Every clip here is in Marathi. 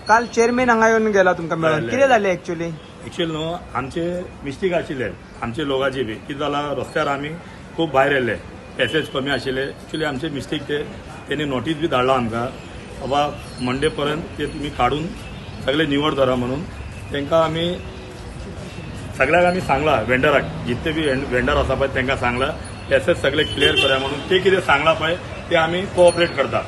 काल चेअरमॅन हांगा येऊन गेला तुमकां मेळून कितें जालें एक्चुअली न्हू आमचे मिस्टेक आशिल्ले आमचे लोकांची बी कितें जाला रस्त्यार आमी खूब भायर येयले पॅसेज कमी आशिल्ले एक्चुअली आमचे मिस्टेक ते त्यांनी नोटीस बी धाडला आमकां बाबा मंडे पर्यंत ते तुम्ही काढून सगळे निवड धरा म्हणून तांकां आमी सगळ्याक आमी सांगला वेंडराक जितले बी वेंडर आसा पळय तांकां सांगला पॅसेज सगळे क्लियर करूया म्हणून ते कितें सांगला पळय ते आमी कोऑपरेट करता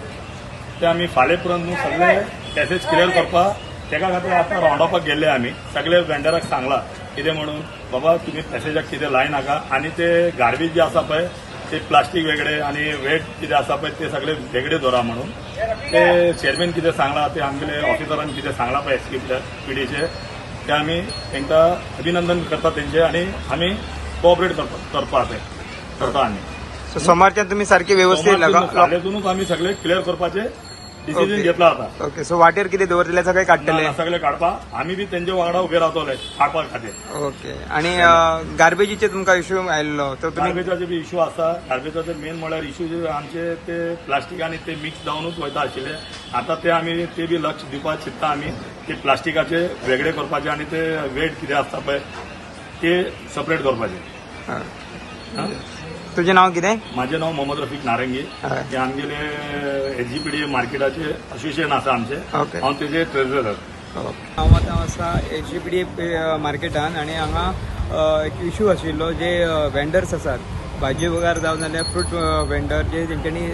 ते आमी फाल्यां पर्यंत न्हू सगळे पॅसेज क्लियर करपाक तेका खातीर आतां रावंड अपाक गेल्ले आमी सगळे वेंडराक सांगला कितें म्हणून बाबा तुम्ही पॅसेजाक कितें लाय नाका आनी ते गार्बेज जे आसा पळय ते प्लास्टीक वेगळे आणि वेट कितें आसा पळय ते सगळे वेगळे दवरा म्हणून ते चेअरमॅन कितें सांगला ते आमगेले ऑफिसरान कितें सांगला पळय एसपीडीचे ते आमी तांकां अभिनंदन करता तेंचे आणि आमी कोऑपरेट करता आमी सो सोमारच्यान तुमी सारखे व्यवस्थित फाल्यांतूनच आमी सगळे क्लियर करपाचे डिसिजन घेतला आता ओके सो वाटेर कितें दवरलेले सगळे काडटले सगळे काडपाक आमी बी तेंच्या वांगडा उबे रावतले काडपा खातीर ओके आणि गार्बेजीचे तुमकां इश्यू आयिल्लो तो तुमी गार्बेजाचे बी इश्यू आसा गार्बेजाचे मेन म्हळ्यार इश्यू जे आमचे ते प्लास्टीक आनी ते मिक्स जावनूच वयता आशिल्ले आता ते आमी ते बी लक्ष दिवपाक चित्ता आमी ते प्लास्टिकाचे वेगळे करपाचे आणि ते वेट कितें आसता पळय ते सेपरेट करपाचे तुझे नाव कितें माझे नाव मोहम्मद रफीक नारंगी ते आमगेले एचजीपीडी मार्केटाचे असोसिएशन आसा आमचे हांव तेजे ट्रेझरर हांव आतां आसा एचजीपीडी मार्केटान आनी हांगा एक इश्यू आशिल्लो जे वेंडर्स आसात भाजी वगार जावं नाल्यार फ्रूट वेंडर जे तेंच्यांनी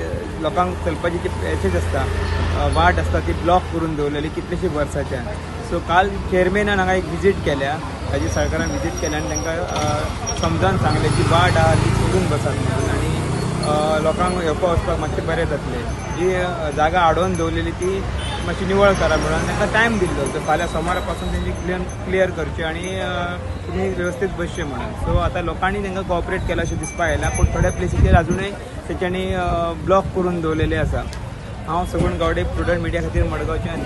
लोकांक चलपाची जी पॅसेज आसता वाट आसता ती ब्लॉक करून दवरलेली कितलेशे वर्साच्यान सो काल चेअरमॅनान हांगा एक विजीट केल्या राज्य सरकारान विजीट केल्या आनी तांकां समजावन सांगलें की वाट आहा ती सोडून बसात म्हणून आनी लोकांक येवपा वचपाक मातशें बरें जातलें जी जागा आडोवन दवरलेली ती मातशी निवळ करा म्हणून तांकां टायम दिल्लो सो फाल्यां सोमारा पासून तेंची क्लियर करची आनी तुमी वेवस्थीत बसचे म्हणून सो आतां लोकांनी तांकां कॉपरेट केला अशें दिसपाक येयला पूण थोड्या प्लेसीचेर अजुनूय तेंच्यांनी ब्लॉक करून दवरलेले आसा हांव सगूण गावडे प्रुडंट मिडिया खातीर मडगांवच्यान